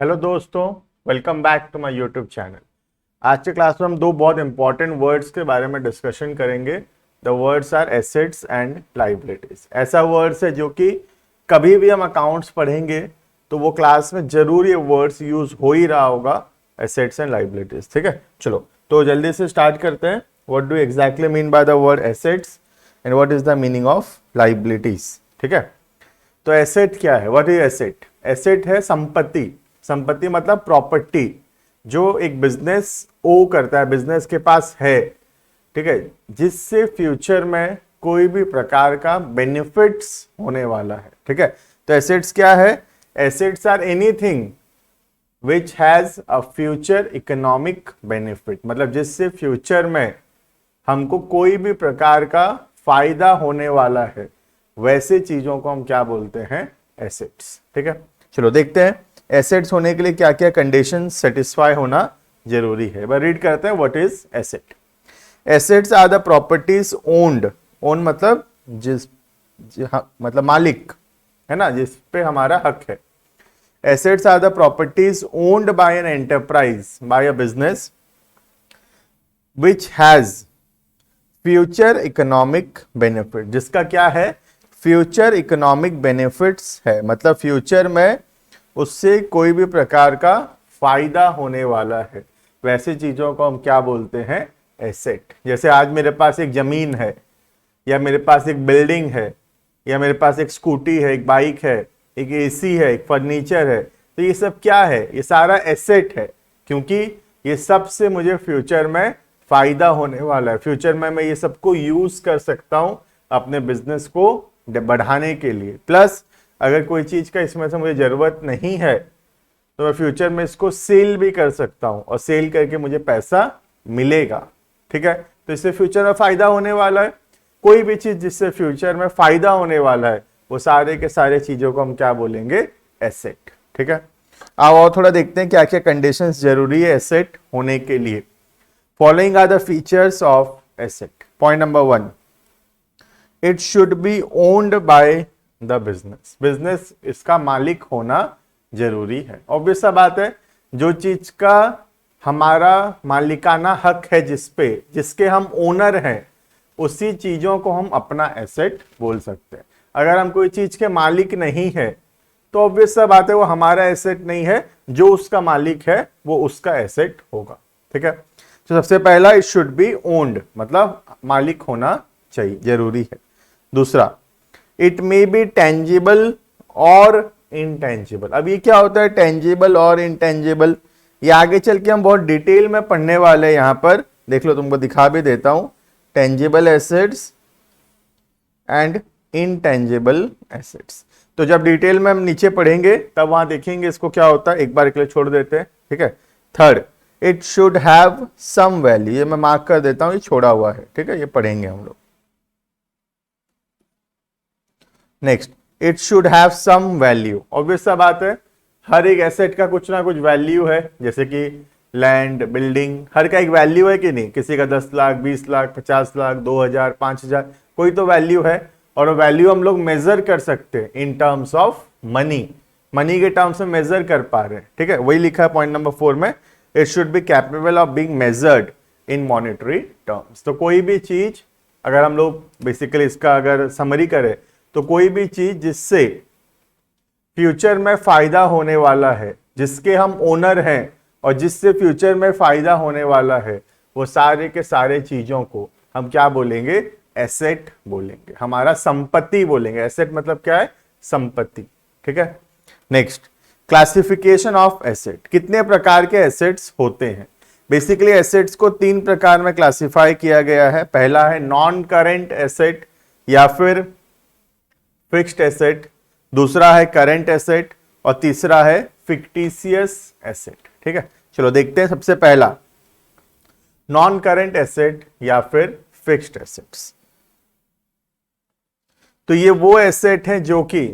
Hello दोस्तों, welcome back to my YouTube channel. आज के क्लास में हम दो बहुत इंपॉर्टेंट वर्ड्स के बारे में डिस्कशन करेंगे। The words are assets and liabilities. ऐसा वर्ड्स है जो कि कभी भी हम अकाउंट्स पढ़ेंगे तो वो क्लास में जरूर ये वर्ड्स यूज हो ही रहा होगा, एसेट्स एंड लाइबिलिटीज। ठीक है, चलो तो जल्दी से स्टार्ट करते हैं। What do exactly mean by the word assets and what is the meaning of liabilities. ठीक है, तो एसेट क्या है? What is asset? एसेट है संपत्ति। संपत्ति मतलब प्रॉपर्टी जो एक बिजनेस ओ करता है, बिजनेस के पास है। ठीक है, जिससे फ्यूचर में कोई भी प्रकार का बेनिफिट्स होने वाला है। ठीक है, तो एसेट्स क्या है? Assets are anything which has a future economic benefit, मतलब जिससे फ्यूचर में हमको कोई भी प्रकार का फायदा होने वाला है, वैसे चीजों को हम क्या बोलते हैं? एसेट्स। ठीक है, चलो देखते हैं एसेट्स होने के लिए क्या क्या कंडीशन सेटिस्फाई होना जरूरी है। रीड करते हैं what is asset. Assets are the properties owned. Own मतलब मतलब मालिक है ना, जिस पे हमारा हक है। Assets are the properties owned by an enterprise, by a business which has future economic benefit, जिसका क्या है? फ्यूचर इकोनॉमिक बेनिफिट्स है, मतलब फ्यूचर में उससे कोई भी प्रकार का फायदा होने वाला है। वैसे चीजों को हम क्या बोलते हैं? एसेट। जैसे आज मेरे पास एक जमीन है, या मेरे पास एक बिल्डिंग है, या मेरे पास एक स्कूटी है, एक बाइक है, एक एसी है, एक फर्नीचर है, तो ये सब क्या है? ये सारा एसेट है, क्योंकि ये सब से मुझे फ्यूचर में फायदा होने वाला है। फ्यूचर में मैं ये सबको यूज कर सकता हूं अपने बिजनेस को बढ़ाने के लिए। प्लस अगर कोई चीज का इसमें से मुझे जरूरत नहीं है तो मैं फ्यूचर में इसको सेल भी कर सकता हूं, और सेल करके मुझे पैसा मिलेगा। ठीक है, तो इससे फ्यूचर में फायदा होने वाला है। कोई भी चीज जिससे फ्यूचर में फायदा होने वाला है, वो सारे के सारे चीजों को हम क्या बोलेंगे? एसेट। ठीक है, अब और थोड़ा देखते हैं क्या क्या कंडीशंस जरूरी है एसेट होने के लिए। Following are the features of asset. Point number 1, it should be owned by the business. Business इसका मालिक होना जरूरी है। ऑब्वियस सा बात है, जो चीज का हमारा मालिकाना हक है, जिसके हम ओनर हैं, उसी चीजों को हम अपना एसेट बोल सकते हैं। अगर हम कोई चीज के मालिक नहीं है तो ऑब्वियस सा बात है वो हमारा एसेट नहीं है, जो उसका मालिक है वो उसका एसेट होगा। ठीक है, तो सबसे पहला इट शुड बी ओन्ड, मतलब मालिक होना चाहिए, जरूरी है। दूसरा, इट मे बी टेंजिबल और इनटेंजिबल। अब ये क्या होता है टेंजिबल और इनटेंजिबल? ये आगे चल के हम बहुत डिटेल में पढ़ने वाले हैं। यहां पर देख लो, तुमको दिखा भी देता हूं, tangible assets and intangible assets. तो जब डिटेल में हम नीचे पढ़ेंगे तब वहां देखेंगे इसको क्या होता है। एक बार के लिए छोड़ देते हैं। ठीक है, third, it should have some value. ये मैं मार्क कर देता हूं, ये छोड़ा हुआ है। ठीक है, ये पढ़ेंगे हम लोग। Next, it should have some value. Obvious सा बात है, हर एक एसेट का कुछ ना कुछ वैल्यू है। जैसे कि लैंड, बिल्डिंग, हर का एक वैल्यू है कि नहीं? किसी का 10 लाख, 20 लाख, 50 लाख, 2000, 5000, कोई तो वैल्यू है। और वैल्यू हम लोग मेजर कर सकते हैं in terms of money. Money के टर्म्स में मेजर कर पा रहे हैं। ठीक है, वही लिखा है पॉइंट नंबर 4 में, it should be capable of being measured in monetary terms. तो कोई भी चीज, अगर हम लोग बेसिकली इसका अगर समरी करें, तो कोई भी चीज जिससे फ्यूचर में फायदा होने वाला है, जिसके हम ओनर हैं और जिससे फ्यूचर में फायदा होने वाला है, वो सारे के सारे चीजों को हम क्या बोलेंगे? एसेट बोलेंगे, हमारा संपत्ति बोलेंगे। एसेट मतलब क्या है? संपत्ति। ठीक है, नेक्स्ट, क्लासिफिकेशन ऑफ एसेट। कितने प्रकार के एसेट्स होते हैं? बेसिकली एसेट्स को 3 प्रकार में क्लासिफाई किया गया है। पहला है नॉन करेंट एसेट या फिर फिक्स्ड एसेट, दूसरा है करंट एसेट, और तीसरा है फिक्टिशियस एसेट। ठीक है, चलो देखते हैं। सबसे पहला नॉन करंट एसेट या फिर फिक्स्ड एसेट्स। तो ये वो एसेट हैं जो कि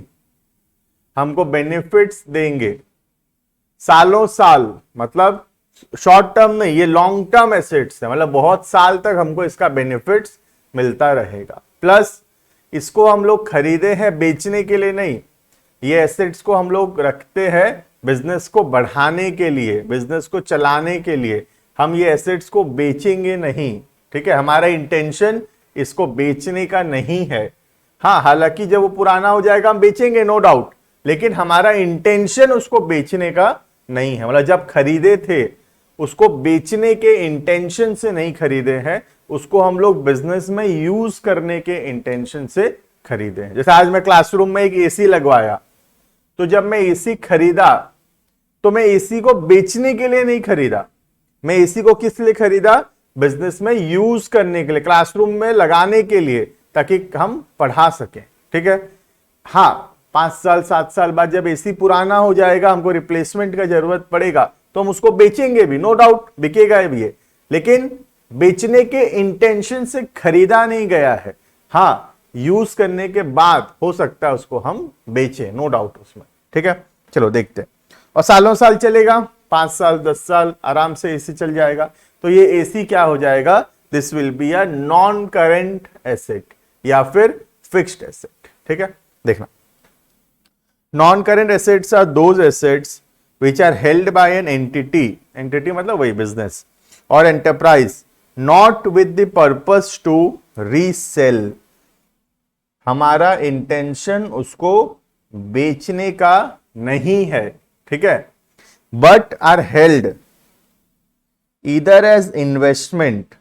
हमको बेनिफिट्स देंगे सालों साल, मतलब शॉर्ट टर्म नहीं, ये लॉन्ग टर्म एसेट्स है, मतलब बहुत साल तक हमको इसका बेनिफिट्स मिलता रहेगा। प्लस इसको हम लोग खरीदे हैं बेचने के लिए नहीं, ये एसेट्स को हम लोग रखते हैं बिजनेस को बढ़ाने के लिए, बिजनेस को चलाने के लिए हम ये एसेट्स को बेचेंगे नहीं, ठीक है। हमारा इंटेंशन इसको बेचने का नहीं है। हाँ, हालांकि जब वो पुराना हो जाएगा हम बेचेंगे, नो डाउट, लेकिन हमारा इंटेंशन उसको बेचने का नहीं है। मतलब जब खरीदे थे उसको बेचने के इंटेंशन से नहीं खरीदे हैं, उसको हम लोग बिजनेस में यूज करने के इंटेंशन से खरीदे हैं। जैसे आज मैं क्लासरूम में एक एसी लगवाया, तो जब मैं एसी खरीदा तो मैं एसी को बेचने के लिए नहीं खरीदा, मैं एसी को किस लिए खरीदा? बिजनेस में यूज करने के लिए, क्लासरूम में लगाने के लिए, ताकि हम पढ़ा सकें, ठीक है। हाँ, 5 साल 7 साल बाद जब एसी पुराना हो जाएगा, हमको रिप्लेसमेंट का जरूरत पड़ेगा, तो हम उसको बेचेंगे भी, नो डाउट बिकेगा भी है, लेकिन बेचने के इंटेंशन से खरीदा नहीं गया है। हाँ, यूज करने के बाद हो सकता है उसको हम बेचें, नो डाउट उसमें, ठीक है। चलो देखते हैं। और सालों साल चलेगा, 5 साल 10 साल आराम से एसी चल जाएगा। तो ये एसी क्या हो जाएगा? This will be a non current asset या फिर फिक्स्ड एसेट, ठीक है। देखना, non current assets are those assets which are held by an entity, entity मतलब वही बिजनेस और enterprise, not with the purpose to resale. हमारा इंटेंशन उसको बेचने का नहीं है, ठीक है, but are held either as investment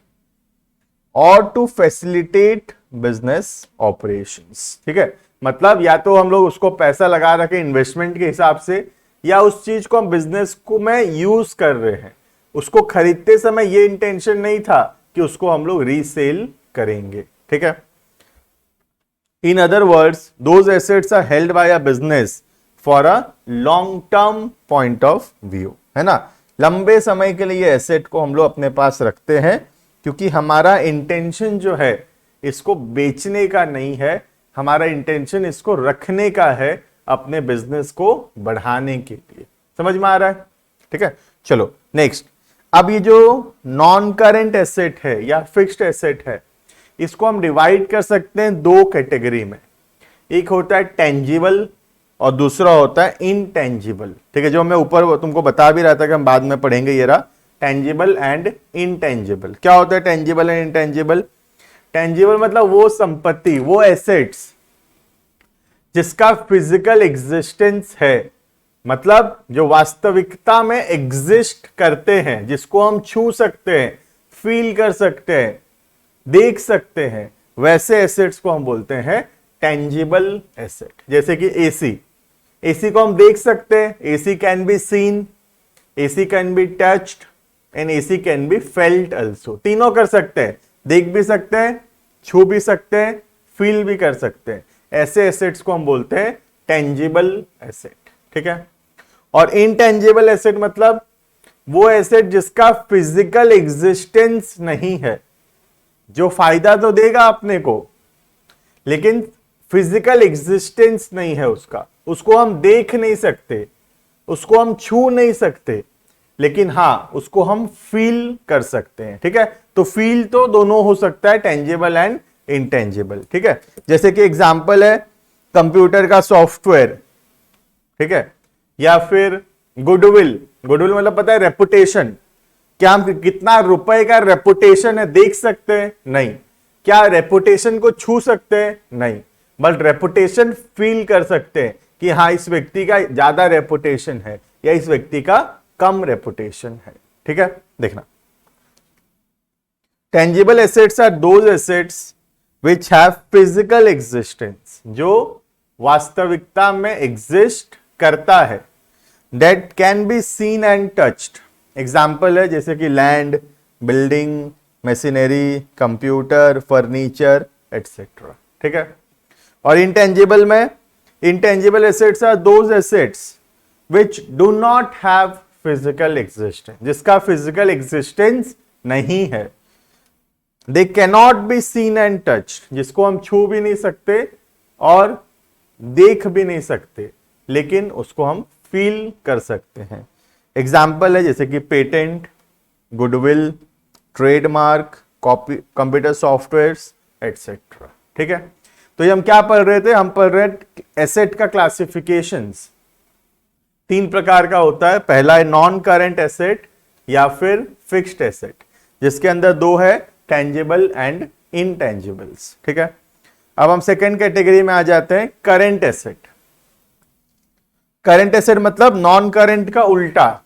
और टू फैसिलिटेट बिजनेस ऑपरेशंस, ठीक है। मतलब या तो हम लोग उसको पैसा लगा रखे इन्वेस्टमेंट के हिसाब से, या उस चीज को हम बिजनेस को में यूज कर रहे हैं। उसको खरीदते समय ये इंटेंशन नहीं था कि उसको हम लोग रीसेल करेंगे, ठीक है। In other words, those assets are held by a business for a long term point of view, है ना। लंबे समय के लिए एसेट को हम लोग अपने पास रखते हैं, क्योंकि हमारा इंटेंशन जो है इसको बेचने का नहीं है, हमारा इंटेंशन इसको रखने का है, अपने बिजनेस को बढ़ाने के लिए। समझ में आ रहा है? ठीक है, चलो नेक्स्ट। अब ये जो नॉन करेंट एसेट है या फिक्स्ड एसेट है, इसको हम डिवाइड कर सकते हैं 2 कैटेगरी में। एक होता है टेंजिबल और दूसरा होता है इनटेंजिबल, ठीक है। जो मैं ऊपर तुमको बता भी रहा था कि हम बाद में पढ़ेंगे, ये रहा टेंजिबल एंड इनटेंजिबल। क्या होता है टेंजिबल एंड इनटेंजिबल? टेंजिबल मतलब वो संपत्ति, वो एसेट्स जिसका फिजिकल एग्जिस्टेंस है, मतलब जो वास्तविकता में एग्जिस्ट करते हैं, जिसको हम छू सकते हैं, फील कर सकते हैं, देख सकते हैं, वैसे एसेट्स को हम बोलते हैं टेंजिबल एसेट। जैसे कि एसी, एसी को हम देख सकते हैं, AC can be scene, AC can be touched and AC can be felt also. तीनों कर सकते हैं, देख भी सकते हैं, छू भी सकते हैं, फील भी कर सकते हैं। ऐसे एसेट्स को हम बोलते हैं टेंजिबल एसेट, ठीक है। और इनटेंजिबल एसेट मतलब वो एसेट जिसका फिजिकल एग्जिस्टेंस नहीं है, जो फायदा तो देगा अपने को, लेकिन फिजिकल एग्जिस्टेंस नहीं है उसका, उसको हम देख नहीं सकते, उसको हम छू नहीं सकते, लेकिन हां उसको हम फील कर सकते हैं, ठीक है। तो फील तो दोनों हो सकता है, टेंजिबल एंड इनटेंजिबल, ठीक है। जैसे कि एग्जांपल है कंप्यूटर का सॉफ्टवेयर, ठीक है, या फिर गुडविल। गुडविल मतलब पता है रेपुटेशन। क्या हम कितना रुपए का रेपुटेशन है देख सकते हैं? नहीं। क्या रेपुटेशन को छू सकते हैं? नहीं। बट रेपुटेशन फील कर सकते हैं कि हाँ इस व्यक्ति का ज्यादा रेपुटेशन है या इस व्यक्ति का कम रेपुटेशन है, ठीक है। देखना, tangible assets are those assets which have physical existence, जो वास्तविकता में एग्जिस्ट करता है, that can be seen and touched. Example है जैसे कि land, building, machinery, computer, furniture etcetera, ठीक है। और इंटेंजिबल में, intangible assets are those assets which do not have physical existence, जिसका फिजिकल एग्जिस्टेंस नहीं है। They cannot be seen and touch, जिसको हम छू भी नहीं सकते और देख भी नहीं सकते, लेकिन उसको हम फील कर सकते हैं। एग्जाम्पल है जैसे कि patent, goodwill, trademark, copy, computer softwares etcetera, ठीक है। तो ये हम क्या पढ़ रहे थे? हम पढ़ रहे एसेट का क्लासिफिकेशंस, तीन प्रकार का होता है। पहला है नॉन करंट एसेट या फिर फिक्स्ड एसेट, जिसके अंदर दो है, टेंजिबल एंड इनटेंजिबल्स। ठीक है, अब हम सेकेंड कैटेगरी में आ जाते हैं, करंट एसेट। करंट एसेट मतलब नॉन करंट का उल्टा,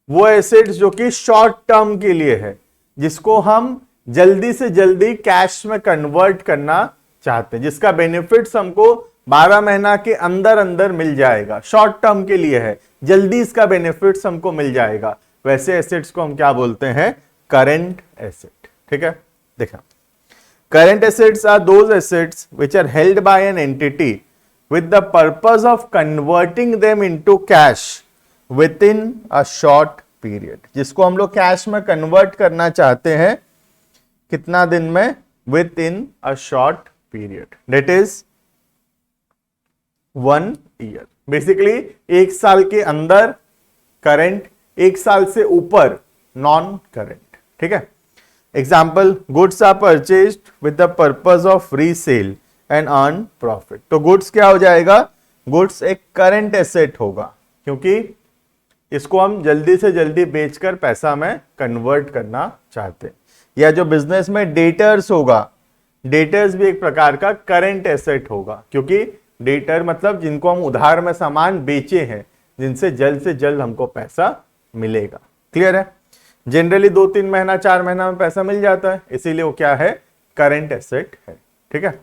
वो एसेट्स जो कि शॉर्ट टर्म के लिए है, जिसको हम जल्दी से जल्दी कैश में कन्वर्ट करना चाहते हैं, जिसका बेनिफिट्स हमको 12 महीना के अंदर अंदर मिल जाएगा, शॉर्ट टर्म के लिए है, जल्दी इसका बेनिफिट्स हमको मिल जाएगा, वैसे एसेट्स को हम क्या बोलते हैं, करंट एसेट। ठीक है, देखना, current assets are those assets which are held by an entity with the purpose of converting them into cash within a short period, जिसको हम लोग कैश में कन्वर्ट करना चाहते हैं, कितना दिन में, with in a short period, that is 1 year. Basically 1 साल के अंदर करंट, 1 साल से ऊपर नॉन करंट। ठीक है, example, goods are purchased with the purpose of resale and earn profit. तो गुड्स क्या हो जाएगा, गुड्स एक करंट एसेट होगा, क्योंकि इसको हम जल्दी से जल्दी बेचकर पैसा में कन्वर्ट करना चाहते हैं। या जो बिजनेस में डेटर्स होगा, डेटर्स भी एक प्रकार का करंट एसेट होगा, क्योंकि डेटर मतलब जिनको हम उधार में सामान बेचे हैं, जिनसे जल्द से जल्द हमको पैसा मिलेगा। क्लियर है, जनरली 2-3 महीना 4 महीना में पैसा मिल जाता है, इसीलिए वो क्या है, करंट एसेट है। ठीक है,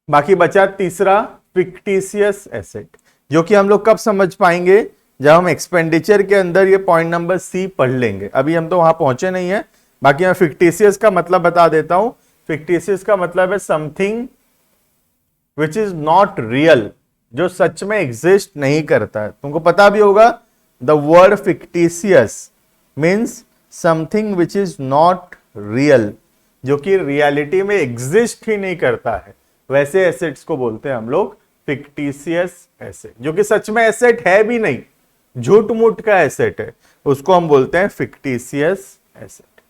बाकी बचा तीसरा, फिक्टिशियस एसेट, जो कि हम लोग कब समझ पाएंगे, जब हम एक्सपेंडिचर के अंदर ये पॉइंट नंबर सी पढ़ लेंगे। अभी हम तो वहां पहुंचे नहीं है। बाकी मैं फिक्टिशियस का मतलब बता देता हूं। फिक्टिशियस का मतलब है something which is not real, जो सच में एग्जिस्ट नहीं करता है। तुमको पता भी होगा, the word fictitious means something which is not real, जो कि रियलिटी में एग्जिस्ट ही नहीं करता है, वैसे एसेट्स को बोलते हैं हम लोग फिक्टिशियस एसेट। जो कि सच में एसेट है भी नहीं, झूठ मूठ का एसेट है, उसको हम बोलते हैं फिक्टिशियस एसेट।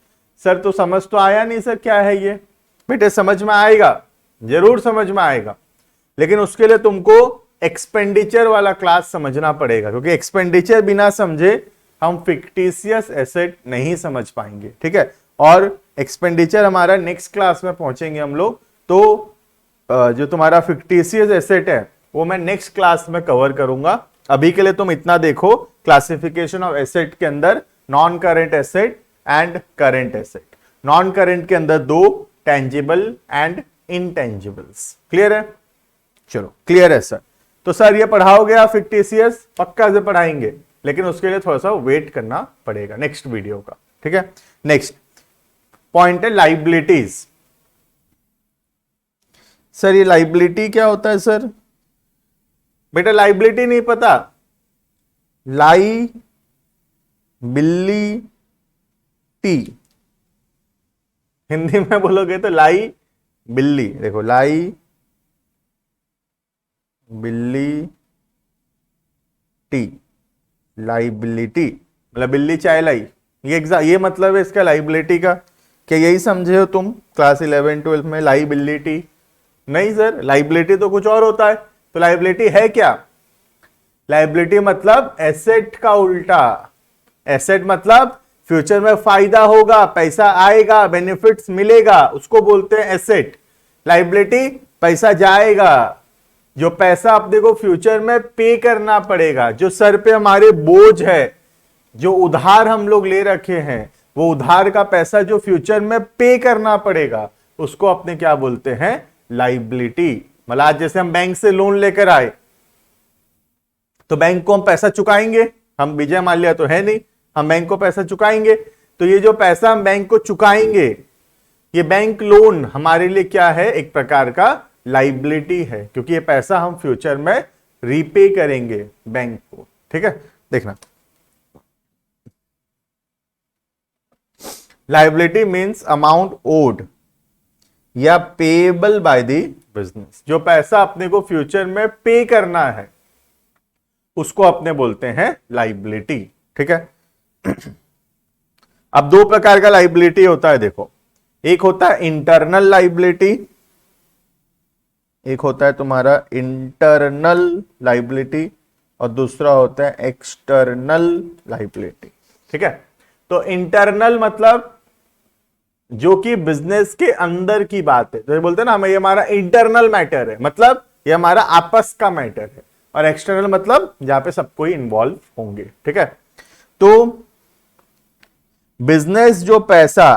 सर तो समझ तो आया नहीं सर, क्या है ये? बेटे समझ में आएगा, जरूर समझ में आएगा, लेकिन उसके लिए तुमको एक्सपेंडिचर वाला क्लास समझना पड़ेगा, क्योंकि एक्सपेंडिचर बिना समझे हम फिक्टिशियस एसेट नहीं समझ पाएंगे। ठीक है, और एक्सपेंडिचर हमारा नेक्स्ट क्लास में पहुंचेंगे हम लोग, तो जो तुम्हारा फिक्टिशियस एसेट है वो मैं नेक्स्ट क्लास में कवर करूंगा। अभी के लिए तुम इतना देखो, क्लासिफिकेशन ऑफ एसेट के अंदर non current asset and current asset. Non current के अंदर दो, टेंजिबल एंड इनटेंजिबल्स। क्लियर है? चलो क्लियर है सर। तो सर ये पढ़ाओगे आप फिक्टिशियस? पक्का से पढ़ाएंगे, लेकिन उसके लिए थोड़ा सा वेट करना पड़ेगा नेक्स्ट वीडियो का। ठीक है, नेक्स्ट पॉइंट है लाइबिलिटीज। सर ये लाइबिलिटी क्या होता है सर? बेटा लाइबिलिटी नहीं पता? लाइबिलिटी, हिंदी में बोलोगे तो लाई बिल्ली। देखो लाई बिल्ली टी, लाइबिलिटी मतलब बिल्ली चाय लाई, ये मतलब है इसका लाइबिलिटी का। क्या यही समझे हो तुम क्लास 11-12 में लाइबिलिटी? नहीं सर, लाइबिलिटी तो कुछ और होता है। तो लाइबिलिटी है क्या? लाइबिलिटी मतलब एसेट का उल्टा। एसेट मतलब फ्यूचर में फायदा होगा, पैसा आएगा, बेनिफिट्स मिलेगा, उसको बोलते हैं एसेट। लाइबिलिटी पैसा जाएगा, जो पैसा अपने को फ्यूचर में पे करना पड़ेगा, जो सर पे हमारे बोझ है, जो उधार हम लोग ले रखे हैं, वो उधार का पैसा जो फ्यूचर में पे करना पड़ेगा, उसको अपने क्या बोलते हैं? लाइबिलिटी। मतलब आज जैसे हम बैंक से लोन लेकर आए, तो बैंक को हम पैसा चुकाएंगे। हम विजय माल्या तो है नहीं, हम बैंक को पैसा चुकाएंगे। तो ये जो पैसा हम बैंक को चुकाएंगे, ये बैंक लोन हमारे लिए क्या है? एक प्रकार का लाइबिलिटी है, क्योंकि ये पैसा हम फ्यूचर में रीपे करेंगे बैंक को। ठीक है, देखना, लाइबिलिटी मीन्स अमाउंट ओड या पेएबल बाय द बिजनेस। जो पैसा अपने को फ्यूचर में पे करना है, उसको अपने बोलते हैं लाइबिलिटी। ठीक है, अब दो प्रकार का लाइबिलिटी होता है। देखो, एक होता है इंटरनल लाइबिलिटी, एक होता है तुम्हारा इंटरनल लाइबिलिटी और दूसरा होता है एक्सटर्नल लाइबिलिटी। ठीक है, तो इंटरनल मतलब जो कि बिजनेस के अंदर की बात है, तो बोलते हैं ना हमें ये हमारा इंटरनल मैटर है, मतलब ये हमारा आपस का मैटर है। और एक्सटर्नल मतलब जहां पे सब कोई इन्वॉल्व होंगे। ठीक है, तो बिजनेस जो पैसा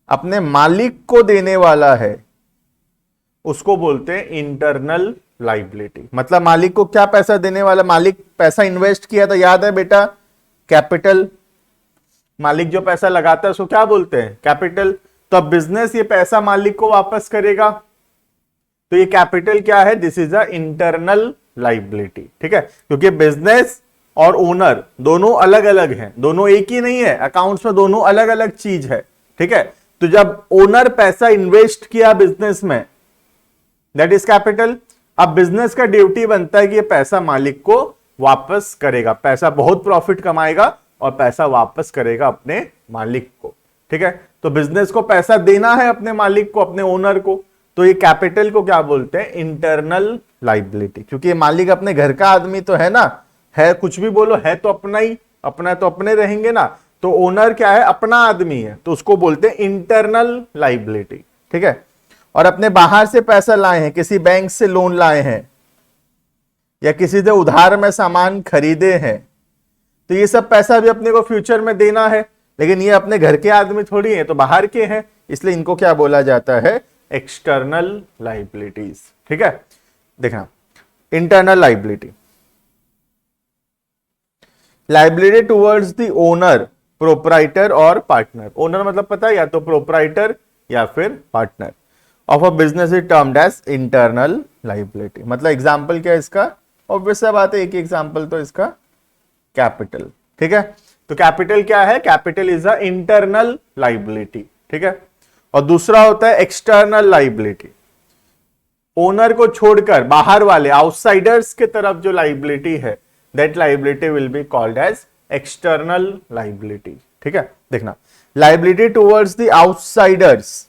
अपने मालिक को देने वाला है उसको बोलते हैं इंटरनल लाइबिलिटी। मतलब मालिक को क्या पैसा देने वाला, मालिक पैसा इन्वेस्ट किया था, याद है बेटा, कैपिटल। मालिक जो पैसा लगाता है उसको क्या बोलते हैं, कैपिटल। तो अब बिजनेस ये पैसा मालिक को वापस करेगा, तो ये कैपिटल क्या है, this is a internal liability. ठीक है, क्योंकि बिजनेस और ओनर दोनों अलग अलग हैं, दोनों एक ही नहीं है, अकाउंट्स में दोनों अलग अलग चीज है। ठीक है, तो जब ओनर पैसा इन्वेस्ट किया बिजनेस में, दैट इज कैपिटल। अब बिजनेस का ड्यूटी बनता है कि ये पैसा मालिक को वापस करेगा, पैसा बहुत प्रॉफिट कमाएगा और पैसा वापस करेगा अपने मालिक को। ठीक है, तो बिजनेस को पैसा देना है अपने मालिक को, अपने ओनर को, तो ये कैपिटल को क्या बोलते हैं, इंटरनल लाइबिलिटी। क्योंकि ये मालिक अपने घर का आदमी तो है ना, है कुछ भी बोलो, है तो अपना ही, अपना तो अपने रहेंगे ना, तो ओनर क्या है, अपना आदमी है, तो उसको बोलते हैं इंटरनल लाइबिलिटी। ठीक है, और अपने बाहर से पैसा लाए हैं, किसी बैंक से लोन लाए हैं या किसी से उधार में सामान खरीदे हैं, तो ये सब पैसा भी अपने को फ्यूचर में देना है, लेकिन ये अपने घर के आदमी थोड़ी हैं, तो बाहर के हैं, इसलिए इनको क्या बोला जाता है, एक्सटर्नल लाइबिलिटीज। ठीक है, देखना internal liability, liability towards the owner, proprietor और पार्टनर। ओनर मतलब पता है, या तो प्रोप्राइटर या फिर partner of a business is termed as internal liability. मतलब एग्जांपल क्या है इसका, ऑब्वियस सा बात है, एक एग्जांपल तो इसका कैपिटल। ठीक है, तो कैपिटल क्या है, capital is a internal liability. ठीक है, और दूसरा होता है एक्सटर्नल लाइबिलिटी, ओनर को छोड़कर बाहर वाले आउटसाइडर्स के तरफ जो लाइबिलिटी है, that liability will be called as external liability. ठीक है, देखना liability towards the outsiders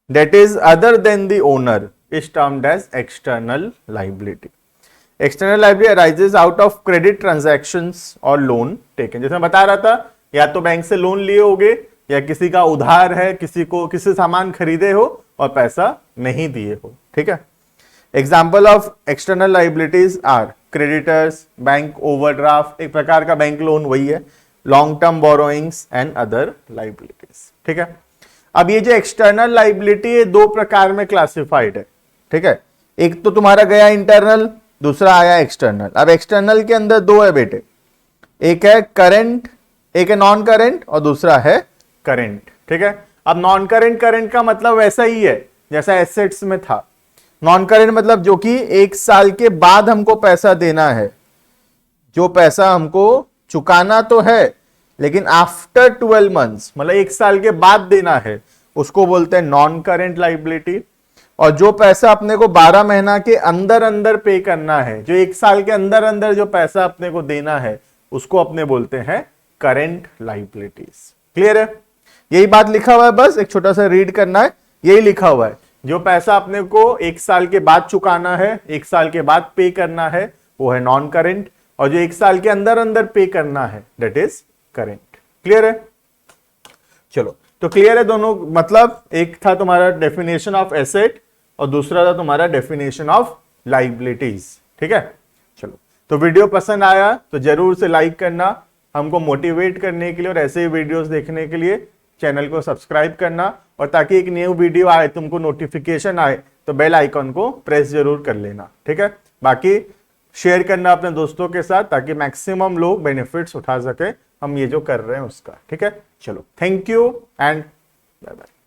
that is other than the owner is termed as external liability. External liability arises out of credit transactions or loan taken. जैसे मैं बता रहा था, या तो बैंक से लोन लिए होगे, या किसी का उधार है, किसी सामान खरीदे हो और पैसा नहीं दिए हो। ठीक है, example of external liabilities are creditors, bank overdraft, एक प्रकार का बैंक लोन वही है, long term borrowings and other liabilities. ठीक है, अब ये जो एक्सटर्नल लाइबिलिटी है दो प्रकार में क्लासिफाइड है। ठीक है, एक तो तुम्हारा गया इंटरनल, दूसरा आया एक्सटर्नल। अब एक्सटर्नल के अंदर दो है बेटे, एक है करंट, एक है नॉन करंट और दूसरा है करंट। ठीक है, अब नॉन करंट, करंट का मतलब वैसा ही है जैसा एसेट्स में था। नॉन करंट मतलब जो कि 1 साल के बाद हमको पैसा देना है, जो पैसा हमको चुकाना तो है लेकिन आफ्टर 12 मंथ्स, मतलब 1 साल के बाद देना है, उसको बोलते हैं नॉन करेंट लाइबिलिटी। और जो पैसा अपने को 12 महीना के अंदर अंदर पे करना है, जो 1 साल के अंदर अंदर जो पैसा अपने को देना है, उसको अपने बोलते हैं करेंट लाइबिलिटीज। क्लियर है, यही बात लिखा हुआ है, बस एक छोटा सा रीड करना है, यही लिखा हुआ है। जो पैसा अपने को 1 साल के बाद चुकाना है, 1 साल के बाद पे करना है, वो है नॉन करेंट, और जो 1 साल के अंदर अंदर पे करना है, दैट इज करेंट। क्लियर है, चलो तो क्लियर है दोनों। मतलब एक था तुम्हारा डेफिनेशन ऑफ एसेट और दूसरा था तुम्हारा डेफिनेशन ऑफ लाइबिलिटीज। ठीक है, चलो तो वीडियो पसंद आया तो जरूर से लाइक करना, हमको मोटिवेट करने के लिए, और ऐसे ही वीडियोस देखने के लिए चैनल को सब्सक्राइब करना, और ताकि एक न्यू वीडियो आए तुमको नोटिफिकेशन आए तो बेल आइकन को प्रेस जरूर कर लेना। ठीक है, बाकी शेयर करना अपने दोस्तों के साथ ताकि मैक्सिमम लोग बेनिफिट्स उठा सके हम ये जो कर रहे हैं उसका। ठीक है, चलो thank you and bye bye.